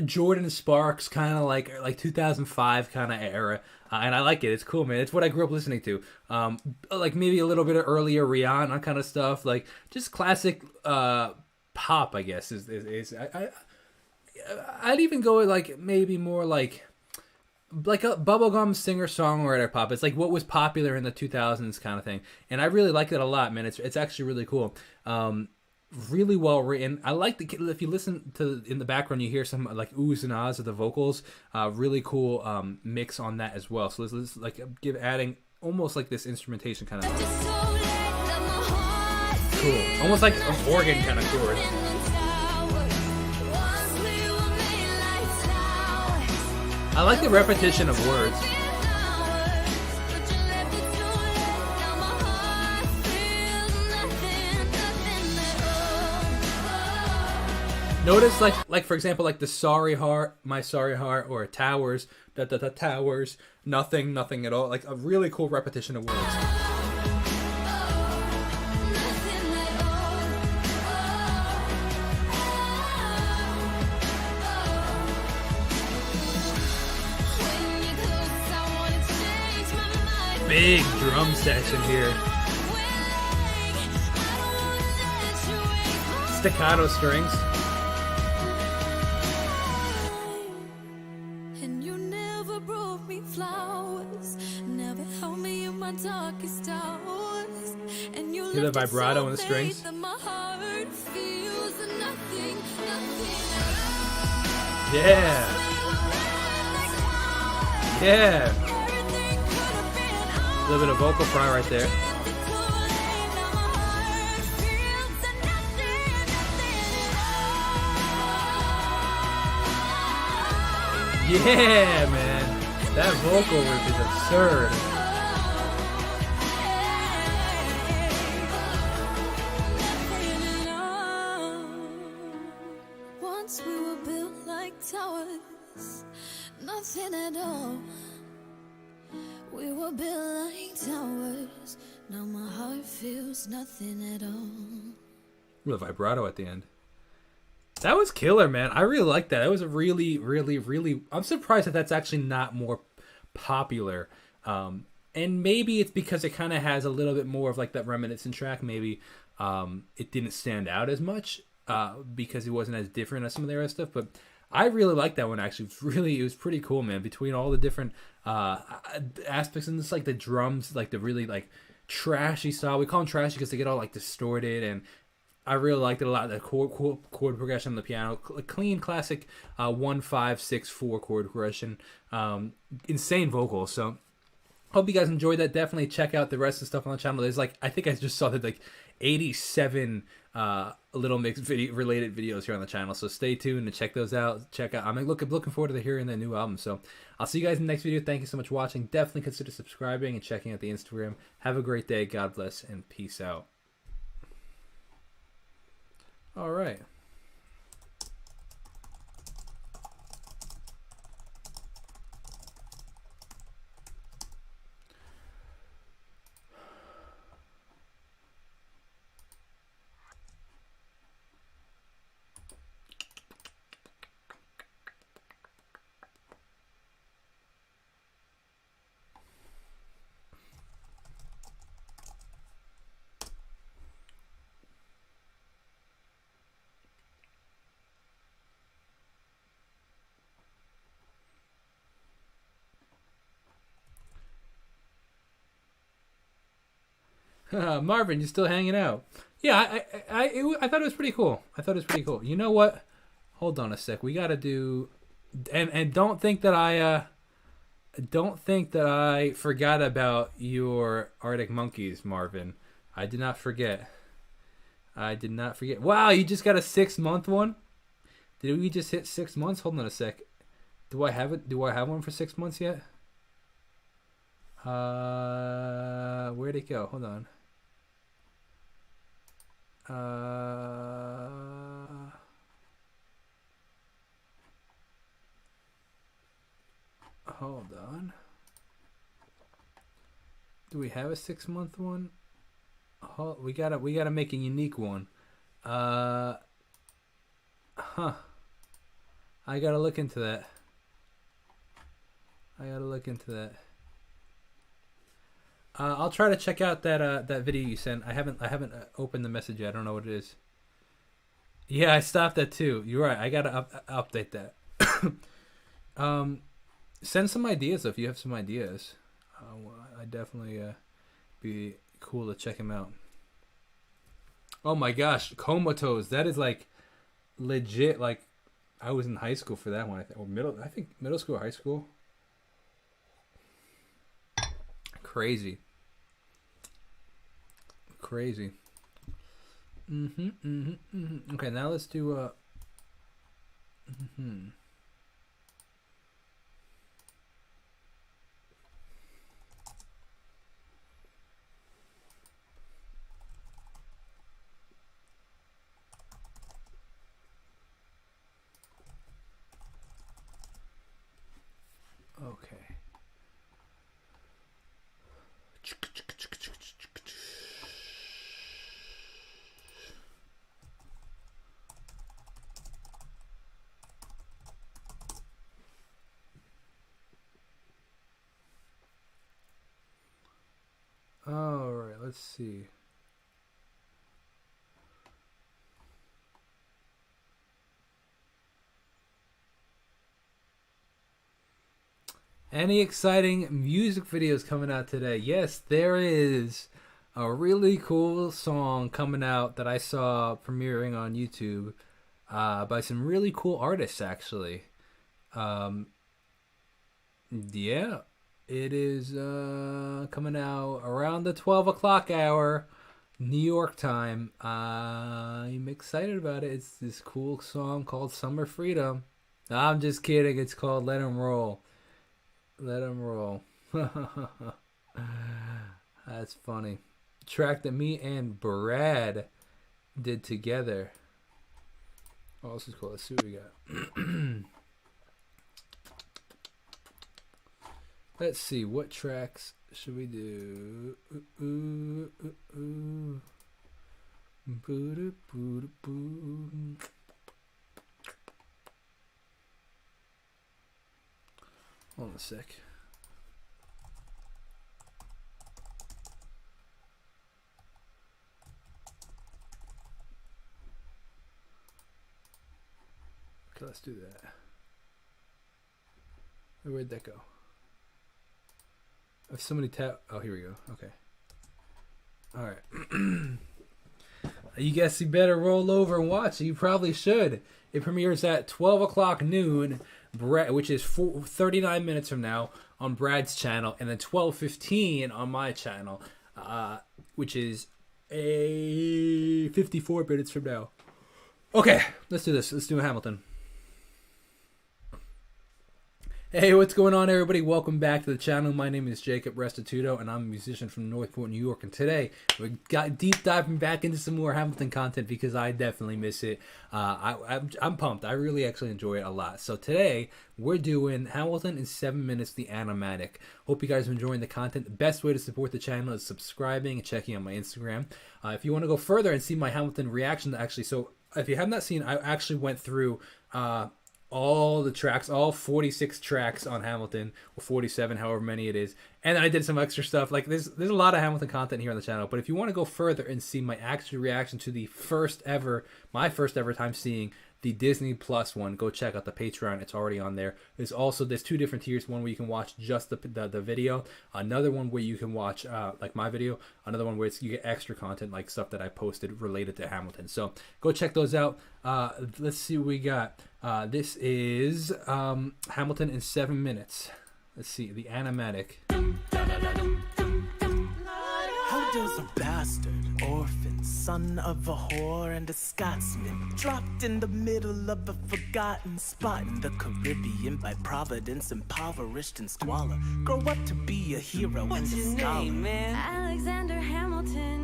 Jordan Sparks kind of like 2005 kind of era, and I like it. It's cool, man. It's what I grew up listening to. Like maybe a little bit of earlier Rihanna kind of stuff, like just classic pop, I guess. I'd even go with like maybe more like a bubblegum singer-songwriter pop. It's like what was popular in the 2000s kind of thing. And I really like that a lot, man. It's actually really cool. Really well written. I like if you listen to in the background, you hear some like oohs and ahs of the vocals. Really cool mix on that as well. So let's like adding almost like this instrumentation kind of cool. Almost like an organ kind of chord. I like the repetition of words. Notice like for example like the sorry heart, my sorry heart, or towers, towers, nothing at all. Like a really cool repetition of words. Big drum section here. Staccato strings. And you never brought me flowers, never held me in my darkest hours. And you Hear the vibrato in the strings? that my heart feels nothing. Yeah. Yeah. A little bit of vocal fry right there. Yeah, man. That vocal riff is absurd. Once we were built like towers, nothing at all. We were built like towers. Now my heart feels nothing at all. Real vibrato at the end. That was killer, man. I really like that. That was a really, really, really... I'm surprised that that's actually not more popular. And maybe it's because it kind of has a little bit more of like that reminiscent track. Maybe it didn't stand out as much because it wasn't as different as some of the other stuff. But I really like that one, actually. It was pretty cool, man. Between all the different aspects and just like the drums, like the really like trashy style. We call them trashy because they get all like distorted, and I really liked it a lot. The chord progression on the piano, clean, classic 1-5-6-4 chord progression. Insane vocals. So hope you guys enjoyed that. Definitely check out the rest of the stuff on the channel. There's like, I think I just saw that like 87 Little Mix related videos here on the channel. So stay tuned and check those out. I'm looking forward to hearing the new album. So I'll see you guys in the next video. Thank you so much for watching. Definitely consider subscribing and checking out the Instagram. Have a great day. God bless and peace out. All right. Marvin, you still hanging out? Yeah, I thought it was pretty cool. You know what? Hold on a sec. We gotta do, and don't think that I forgot about your Arctic Monkeys, Marvin. I did not forget. Wow, you just got a 6-month one? Did we just hit 6 months? Hold on a sec. Do I have it? Do I have one for 6 months yet? Where'd it go? Hold on. Hold on. Do we have a 6-month one? We gotta make a unique one. I gotta look into that. I'll try to check out that video you sent. I haven't opened the message yet. I don't know what it is. Yeah, I stopped that too. You're right. I gotta update that. Send some ideas if you have some ideas. I definitely be cool to check them out. Oh my gosh, Comatose. That is like legit. Like I was in high school for that one. I think middle school or high school. Crazy. Okay, now let's do okay. All right, let's see. Any exciting music videos coming out today? Yes, there is a really cool song coming out that I saw premiering on YouTube by some really cool artists, actually. Yeah, it is coming out around the 12 o'clock hour, New York time. I'm excited about it. It's this cool song called Summer Freedom. I'm just kidding. It's called Let 'Em Roll. Let 'Em Roll. That's funny. Track that me and Brad did together. Oh, this is cool. Let's see what we got. Let's see. What tracks should we do? Hold on a sec. Okay, let's do that. Where'd that go? If somebody tap. Oh, here we go. Okay. All right. You guess you better roll over and watch it. You probably should. It premieres at 12 o'clock noon, which is 39 minutes from now on Brad's channel, and then 12:15 on my channel, which is 54 minutes from now. Okay, let's do this. Let's do Hamilton. Hey, what's going on, everybody? Welcome back to the channel. My name is Jacob Restituto, and I'm a musician from Northport, New York. And today, we got deep diving back into some more Hamilton content because I definitely miss it. I'm pumped. I really actually enjoy it a lot. So today, we're doing Hamilton in 7 minutes, the animatic. Hope you guys are enjoying the content. The best way to support the channel is subscribing and checking out my Instagram. If you want to go further and see my Hamilton reaction, actually, so if you have not seen, I actually went through all the tracks, all 46 tracks on Hamilton, or 47, however many it is, and I did some extra stuff. Like there's a lot of Hamilton content here on the channel, but if you want to go further and see my actual reaction to the my first ever time seeing the Disney Plus one, go check out the Patreon. It's already on there. There's two different tiers. One where you can watch just the video. Another one where you can watch like my video. Another one where you get extra content, like stuff that I posted related to Hamilton. So go check those out. Let's see what we got. This is Hamilton in 7 minutes. Let's see, the animatic. How does a bastard, orphan, son of a whore and a Scotsman, dropped in the middle of a forgotten spot in the Caribbean by providence, impoverished and squalor, grow up to be a hero and a scholar? Name, man? Alexander Hamilton.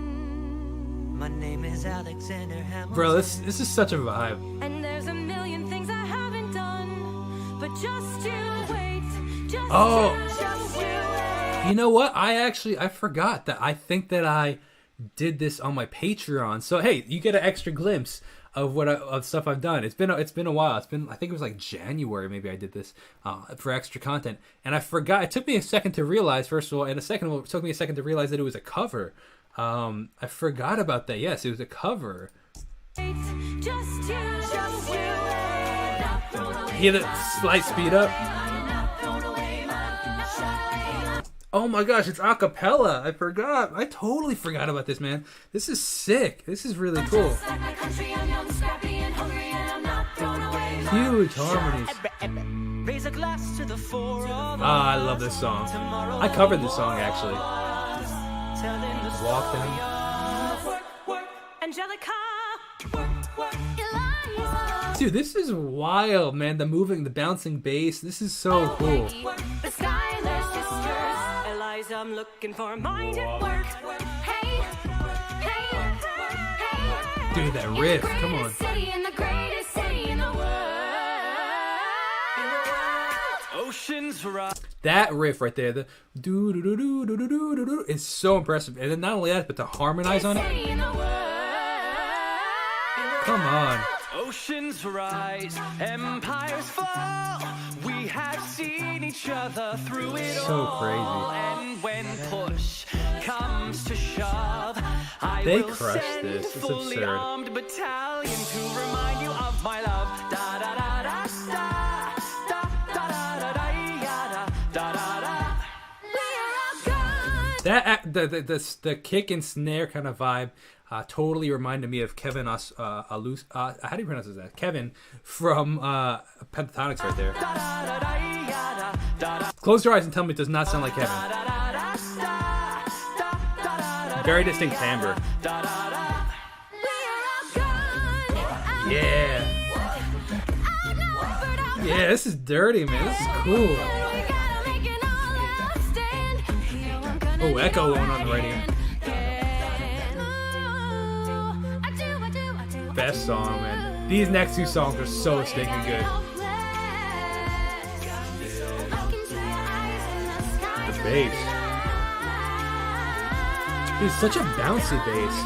My name is Alexander Hamilton. Bro, this is such a vibe. And there's a million things I haven't done, but just you wait. Just Oh. just you wait. You know what? I forgot that. I think that I did this on my Patreon. So hey, you get an extra glimpse of of stuff I've done. It's been a while. I think it was like January maybe I did this for extra content, and I forgot. It took me a second to realize, first of all, and it took me a second to realize that it was a cover. I forgot about that. Yes, it was a cover. Just you wait. Hear the slight speed up. Oh my gosh, it's a cappella. I forgot. I totally forgot about this, man. This is sick. This is really cool. Huge harmonies. Raise a glass to the four of I love this song. I covered this song, actually. Walk down. Angelica. Dude, this is wild, man. The bouncing bass. This is so cool. The Skylar sisters. Eliza, I'm looking for a mind at work. Hey, hey, hey. Dude, that riff. Come on. City in the greatest city in the world. Oceans rise. That riff right there, the do do do do do do do do, is so impressive. And then not only that, but to harmonize on it. City in the world. Come on. Oceans rise, empires fall. We have seen each other through it So all. crazy. And when push comes to shove, I They will crushed send this. It's a fully absurd. armed battalion to remind you of my love. Da da da da da da da da da da da da. That the kick and snare kind of vibe totally reminded me of Kevin how do you pronounce his name? Kevin from Pentatonics right there. Close your eyes and tell me it does not sound like Kevin. Very distinct timbre. Yeah. Yeah, this is dirty, man. This is cool. Oh, echo going on right here. Best song, man. These next two songs are so stinking good. The bass. Dude, such a bouncy bass.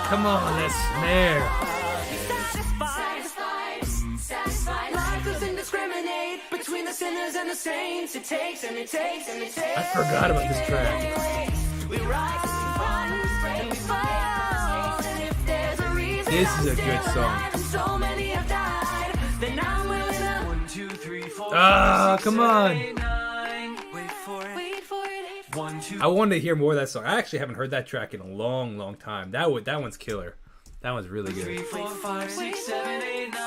Come on, that snare. Life doesn't discriminate between the sinners and the saints. It takes and it takes and it takes. I forgot about this track. We rise and we fall. And if there's a reason, This is a good song. so many have died, then I'm willing to 1, 2, 3, 4. Ah, come on. 8, 9. Wait for it. Wait for it. 1, 2. I wanted to hear more of that song. I actually haven't heard that track in a long, long time. That one's killer. That one's really 3, good. 4, 5, 6, 7, 8, 9.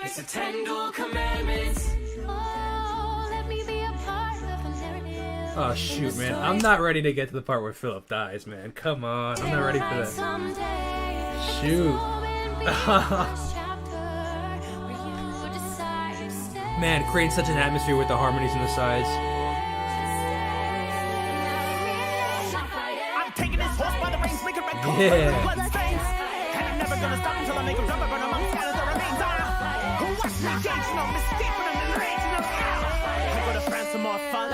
It's the 10 dual commandments. Oh, let me be a part of a narrative. Oh shoot, man! I'm not ready to get to the part where Philip dies, man. Come on, I'm not ready for that. Shoot. Man, creating such an atmosphere with the harmonies and the sides. I'm taking this horse by the reins, making red cold Yeah. blood stains. And I'm never gonna stop until I make a rubber burn among scattered the remains. Watch me gauge, no mistake, but I'm in rage, no cow. I go to France for more fun.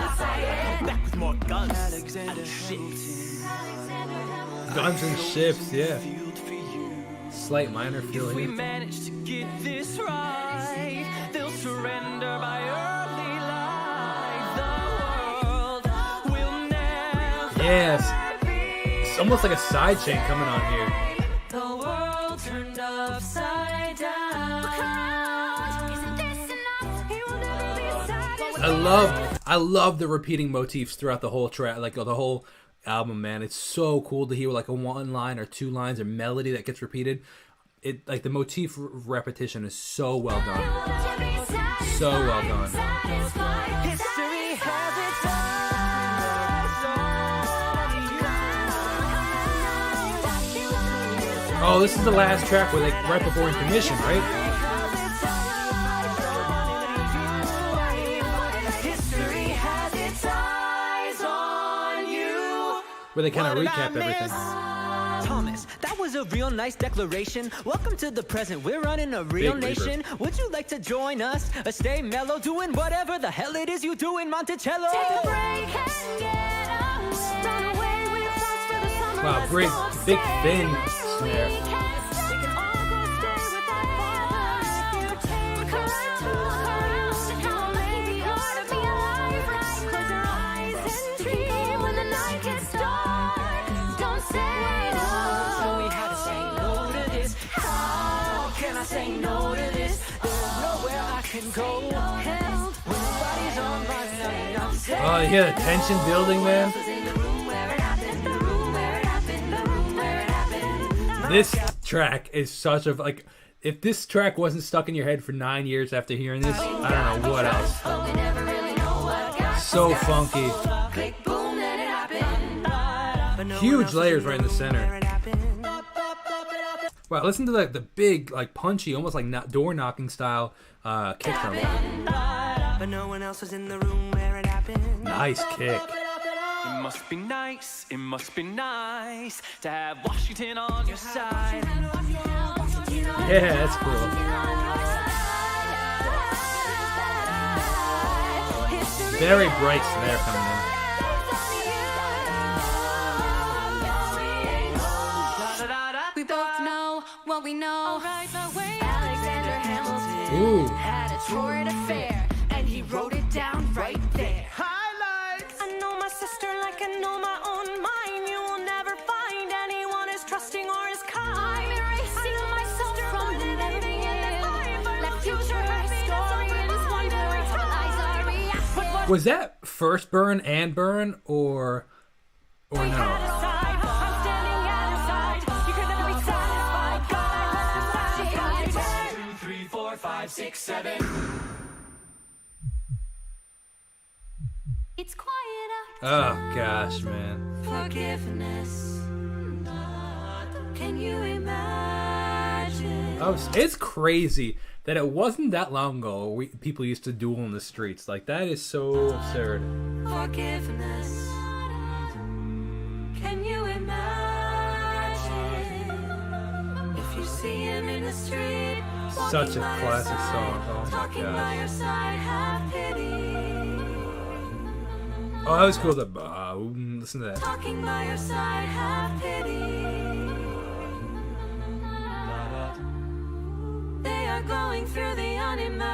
Back with more guns and ships. Guns and ships, yeah. Slight minor We feeling. manage to get this right. They'll surrender by early light. The world will never Yes. It's almost like a side chain coming on here. The world turned upside down. I love the repeating motifs throughout the whole track, like the whole album, man. It's so cool to hear like a one line or two lines or melody that gets repeated. It like the motif repetition is so well done. So well done. History has its eyes on you. Oh, this is the last track where they right before intermission, right? History has its eyes on you. Where they kind of recap everything. Thomas, that was a real nice declaration. Welcome to the present. We're running a real Big leaper. nation. Would you like to join us? Stay mellow, doing whatever the hell it is you do in Monticello. Take a break and get away. Run away with us for the summer. Wow, Let's great, go big stay. thin We snare. can all go stay with our father. If you take us to Paris, it'll make the heart of me alive. Right, close your eyes and dream when the night gets dark. Don't say no. So we had to say no to this. How can I say no to this? There's nowhere I can go. Help when nobody's on my side. I'm saying Oh, you hear the tension building, man? This track is such a like. If this track wasn't stuck in your head for 9 years after hearing this, I don't know what else. So funky. Huge layers right in the center. Wow, listen to the big, like punchy, almost like door knocking style kick drum. but no one else was in the room where it happened. Nice kick. It must be nice, it must be nice to have Washington on your side. Yeah, that's cool. Very bright snare coming in. We both know what we know. Alexander Hamilton Ooh. had a torrid affair, and he wrote it down right there. Highlights. I know my sister like I know my own mind. You will never find anyone as trusting or as kind. I'm erasing myself from the memory and let future historians wonder if our eyes are reacting. Was that first burn and burn or no? I'm standing at her side. You can never be satisfied. God, 2, 3, 4, 5, 6, 7. It's quiet Oh gosh, man. Forgiveness. Can you imagine? Oh, it's crazy that it wasn't that long ago people used to duel in the streets. Like, that is so absurd. Forgiveness. Can you imagine? If you see him in the street, Such a classic song. Oh my talking by your gosh. side, have pity. Oh, that was cool. Listen to that. Talking by your side, have pity. They are going through the unimaginable.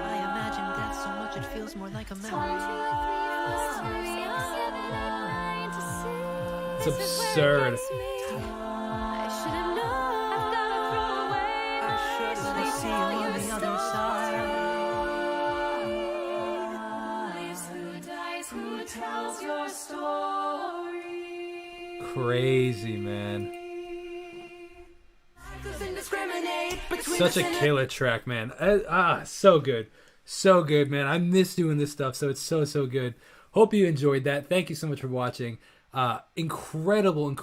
I imagine that so much it feels more like a memory. It's absurd. See you on the other side. Who tells your story? Crazy, man. Between Such a killer track, man. So good. So good, man. I miss doing this stuff, so it's so good. Hope you enjoyed that. Thank you so much for watching. Incredible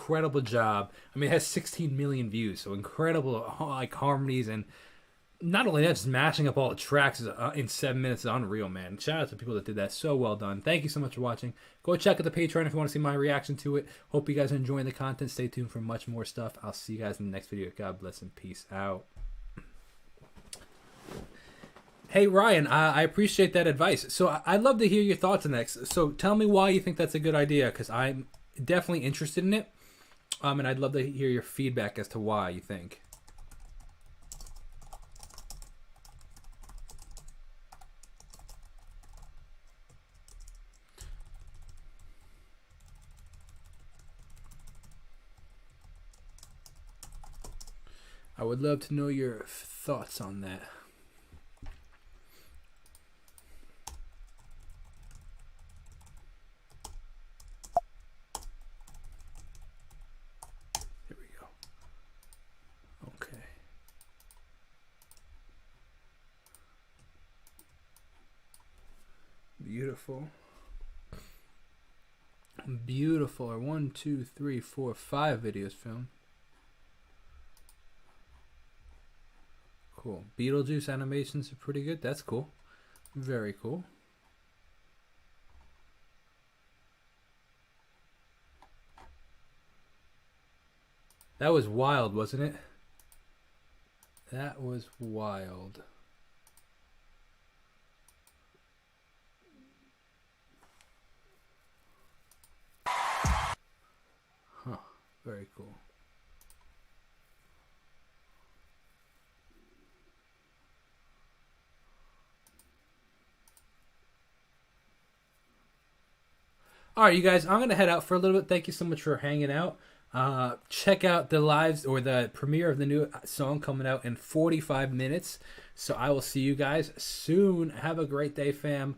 job. I mean, it has 16 million views, so incredible like harmonies, and not only that, just mashing up all the tracks in 7 minutes is unreal, man. Shout out to people that did that. So well done. Thank you so much for watching. Go check out the Patreon if you want to see my reaction to it. Hope you guys are enjoying the content. Stay tuned for much more stuff. I'll see you guys in the next video. God bless and peace out. Hey, Ryan, I appreciate that advice. So I'd love to hear your thoughts on that. So tell me why you think that's a good idea, because I'm definitely interested in it. And I'd love to hear your feedback as to why you think. I would love to know your thoughts on that. Here we go. Okay. Beautiful. Beautiful. 1, 2, 3, 4, 5 videos filmed. Cool. Beetlejuice animations are pretty good. That's cool. Very cool. That was wild, wasn't it? That was wild. Huh. Very cool. All right, you guys, I'm going to head out for a little bit. Thank you so much for hanging out. Check out the lives or the premiere of the new song coming out in 45 minutes. So I will see you guys soon. Have a great day, fam.